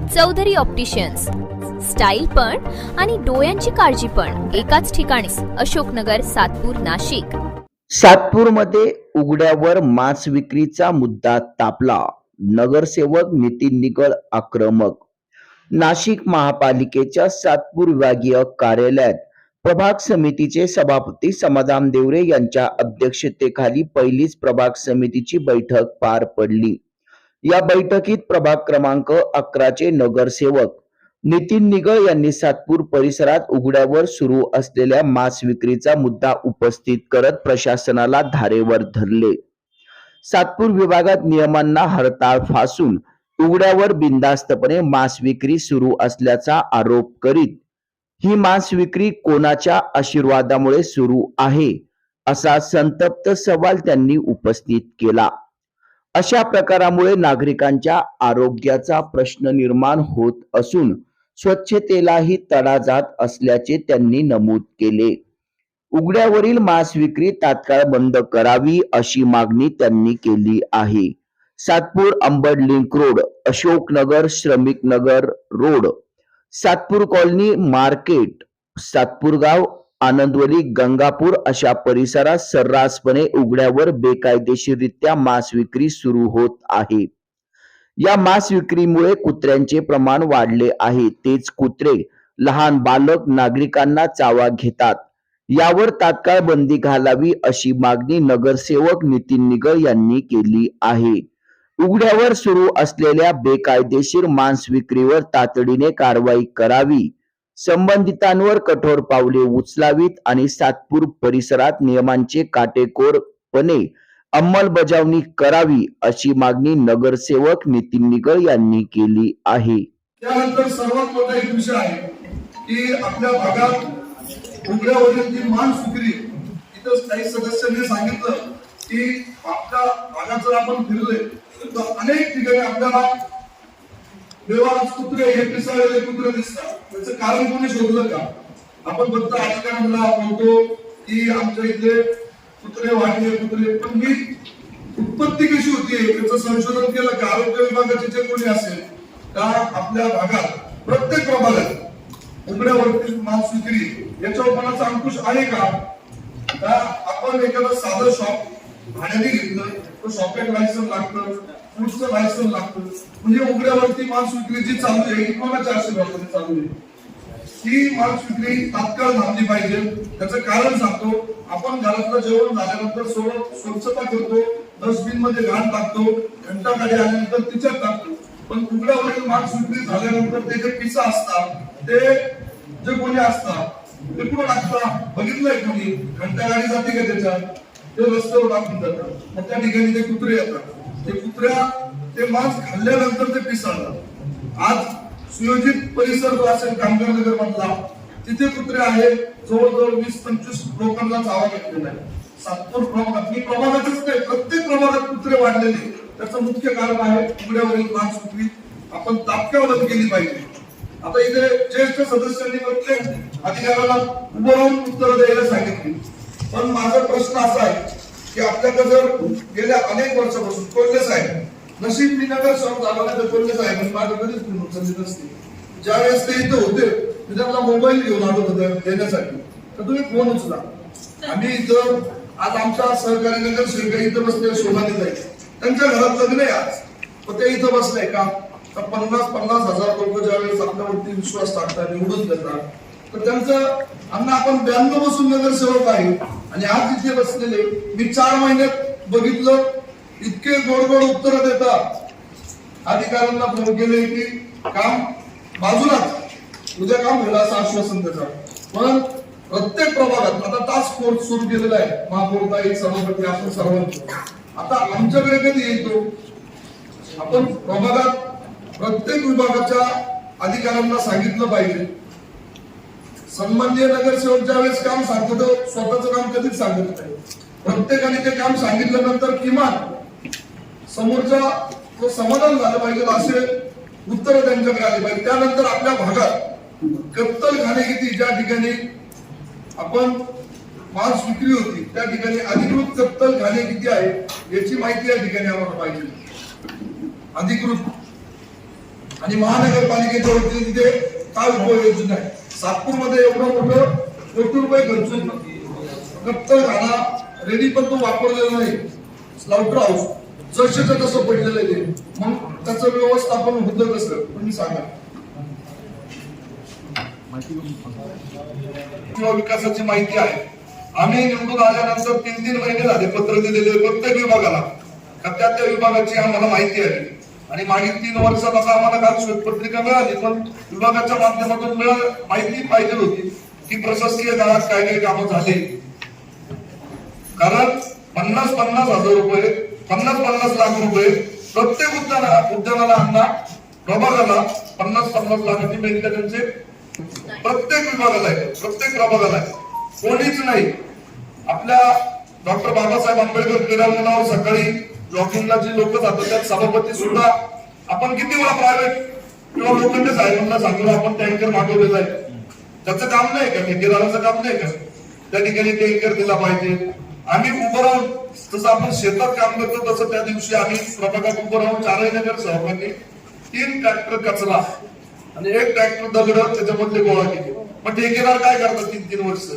Chaudhari opticians, style पण आणि डोळ्यांची काळजी पण एकाच ठिकाणी. अशोकनगर, सातपूर, नाशिक. सातपूरमध्ये उघड्यावर मांस विक्रीचा मुद्दा तापला. नगरसेवक नितीन निगळ आक्रमक. नाशिक महापालिकेच्या सातपूर विभागीय कार्यालयात प्रभाग समितीचे सभापती समाधान देवरे यांच्या अध्यक्षतेखाली पहिलीच प्रभाग समितीची बैठक पार पडली. या बैठकीत प्रभाग क्रमांक 11 चे नगरसेवक नितीन निगळ यांनी सातपूर परिसरात उघड्यावर सुरू असलेल्या मांस विक्रीचा मुद्दा उपस्थित करत प्रशासनाला धारेवर धरले. सातपूर विभागात नियमांना हरताळ फासून उघड्यावर बिनधास्तपणे मांस विक्री सुरू असल्याचा आरोप करीत ही मांस विक्री कोणाच्या आशीर्वादामुळे सुरू आहे असा संतप्त सवाल त्यांनी उपस्थित केला. अशा प्रकारामुळे नागरिकांच्या आरोग्याचा प्रश्न निर्माण होत असून स्वच्छतेलाही तडा जात असल्याचे त्यांनी नमूद केले. उघड्यावरील मांस विक्री तात्काळ बंद करावी अशी मागणी त्यांनी केली आहे. Satpur Ambad link road, Ashoknagar, Shramik Nagar road, Satpur colony market, Satpur गाव, आनंदवली, गंगापूर अशा परिसरात सर्रासपणे उघड्यावर बेकायदेशीररित्या मांस विक्री सुरू होत आहे. या मांस विक्रीमुळे कुत्र्यांचे प्रमाण वाढले आहे. तेच कुत्रे लहान बालक नागरिकांना चावा घेतात. यावर तात्काळ बंदी घालावी अशी मागणी नगरसेवक नितीन निगळ यांनी केली आहे. उघड्यावर सुरू असलेल्या बेकायदेशीर मांस विक्रीवर तातडीने कारवाई करावी, संबंधितांवर कठोर पावले उचलावीत आणि सातपूर परिसरात नियमांचे काटेकोरपणे अंमलबजावणी करावी अशी मागणी नगरसेवक नितीन निगळ यांनी केली आहे. त्यानंतर सर्वात मोठा एक विषय आहे की आपल्या भागात उघड्यावरील जी मांस विक्री, इथं काही सदस्यांनी सांगितलं की आपल्या भागात जर आपण फिरले तर अनेक ठिकाणी आपल्याला बेवारस कुत्रे, हे पिसाळलेले कुत्रे दिसतात. त्याचं कारण कोणी शोधलं का? आपण फक्त अधिकाऱ्यांना बोलतो की आमच्या इथे कुत्रे वाढले कुत्रे, पण ही उत्पत्ती कशी होती त्याचं संशोधन केलं का? आरोग्य विभागाचे जे कोणी असेल का आपल्या भागात प्रत्येक प्रभागात उघड्यावरती मांस विक्री याच्यावर कोणाचा अंकुश आहे का? आपण एखादं साधं शॉप भाड्याने घेतलं तर शॉपिंग लायसन्स लागतं, फूडचं लायसन्स लागतं. म्हणजे उघड्यावरती मांस विक्री जी चालू आहे ही कोणाच्या आशीर्वादाने चालू आहे? ही मांस विक्री तात्काळ थांबली पाहिजे. त्याचं कारण सांगतो. आपण घरातलं जेवण झाल्यानंतर स्वच्छता करतो, डस्टबिन मध्ये घाण टाकतो, घंटागाडी आल्यानंतर तिच्यात टाकतो. पण उघड्यावरील मांस विक्री झाल्यानंतर ते जे पिसा असतात ते जे कोणी असतात ते कुठं टाकतात? बघितलंय कोणी? घंटागाडी जाते का त्याच्यात? ते रस्त्यावर टाकून जातात. मग त्या ठिकाणी ते कुत्रे येतात. ते कुत्र्या ते मांस खाल्ल्यानंतर ते पिसाळतात. आज सुयोजित परिसर जो असेल कामगार नगर मधला, तिथे कुत्रे आहे जवळजवळ 20-25 लोकांना चावा घेतलेला आहे. सातपूर प्रभागात, मी प्रभागातच नाही प्रत्येक प्रभागात कुत्रे वाढलेले. त्याचं मुख्य कारण आहे उघड्यावरील मांस विक्री आपण तात्काळ बंद केली पाहिजे. आता इथे ज्येष्ठ सदस्यांनी प्रत्येक अधिकाऱ्याला उभं राहून उत्तर द्यायला सांगितली. पण माझा प्रश्न असा आहे की आपल्याकडे जर गेल्या अनेक वर्षापासून कोल्हे साहेब, नशीब मी नगरसेवक झालो नाही तर कोल्हे साहेब माझं कधीच संधी नसते. ज्यावेळेस ते इथे होते मी त्यांना मोबाईल घेऊन आलो होतो देण्यासाठी, तर तुम्ही फोन उचला. आम्ही इथं आज आमच्या सहकारी नगरसेवक इथं बसले शोभाने जाईल, त्यांच्या घरात लग्न आहे आज, पण ते इथं बसले का? तर 50,000 लोक ज्यावेळेस आपल्यावरती विश्वास टाकतात, निवडून देतात, तर त्यांचं अन्न आपण 92 पासून नगरसेवक आहे आणि आज इथे बसलेले मी 4 महिन्यात बघितलं इतके गोड गोड उत्तर देतात. अधिकाऱ्यांना फोन केले की काम बाजूलाच, उद्या काम होईल असं आश्वासन देतात. पण प्रत्येक प्रभागात आता टास्क फोर्स सुरू केलेला आहे. महापौरताई, सभापती, आपण सर्वांनी. आता आमच्याकडे कधी येतो आपण प्रभागात प्रत्येक विभागाच्या अधिकाऱ्यांना सांगितलं पाहिजे. सन्माननीय नगरसेवक ज्यावेळेस काम सांगतो स्वतःचं काम कधीच सांगत नाही. प्रत्येकाने ते काम सांगितल्यानंतर किमान समोरच्या तो समाधान झालं पाहिजे असे उत्तर त्यांच्याकडे आले पाहिजे. त्यानंतर आपल्या भागात कत्तलखाने किती, ज्या ठिकाणी आपण मांस विक्री होती त्या ठिकाणी अधिकृत कत्तलखाने किती आहे याची माहिती या ठिकाणी आम्हाला पाहिजे. अधिकृत आणि महानगरपालिकेच्या वतीने तिथे काय उपाययोजना आहे. सातपूरमध्ये एवढं मोठं कोटी रुपये खर्चून कत्तलखाना रेडी पण तो वापरलेला नाही. स्लाउटर हाऊस जसंच्या तसं पडलेलं आहे. मग त्याचं व्यवस्थापन होतं कसं तुम्ही सांगा. किंवा विकासाची माहिती आहे. आम्ही निवडून आल्यानंतर 3-3 महिने झाले पत्र दिलेले प्रत्येक विभागाला, त्या विभागाची आम्हाला माहिती आहे. आणि मागील 3 वर्षात आता आम्हाला काल श्वेतपत्रिका मिळाली, पण विभागाच्या माध्यमातून माहिती पाहिजे होती की प्रशासकीय काळात काय काय कामं झाली. कारण 50-50 हजार रुपये 50-50 लाख रुपये प्रत्येक उद्यानाला अन्ना प्रभागाला 50-50 लाखाची मेंटेनन्सचे प्रत्येक विभागाला आहे, प्रत्येक प्रभागाला आहे. कोणीच नाही. आपल्या डॉक्टर बाबासाहेब आंबेडकर क्रीडांगणावर सकाळी जॉगिंगला जी लोक जातात त्यात सभापती सुद्धा आपण किती वेळा प्रायव्हेट किंवा लोखंडे साहेबांना सांगून आपण टँकर मागवलेला आहे. त्याचं काम नाही का, ठेकेदाराचं काम नाही का, त्या ठिकाणी टँकर दिला पाहिजे. आम्ही उभं राहून जसं आपण शेतात काम करतो तसं त्या दिवशी आम्ही प्रभागात उभं राहून 4 नगर सहभागी 3 ट्रॅक्टर कचरा आणि 1 ट्रॅक्टर दगड त्याच्यामधले गोळा केले. मग ठेकेदार काय करतात 3-3 वर्ष.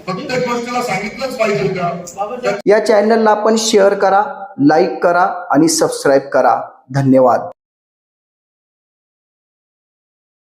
प्रत्येक गोष्टीला सांगितलंच पाहिजे का. या चॅनलला आपण शेअर करा, लाईक करा आणि सबस्क्राईब करा. धन्यवाद.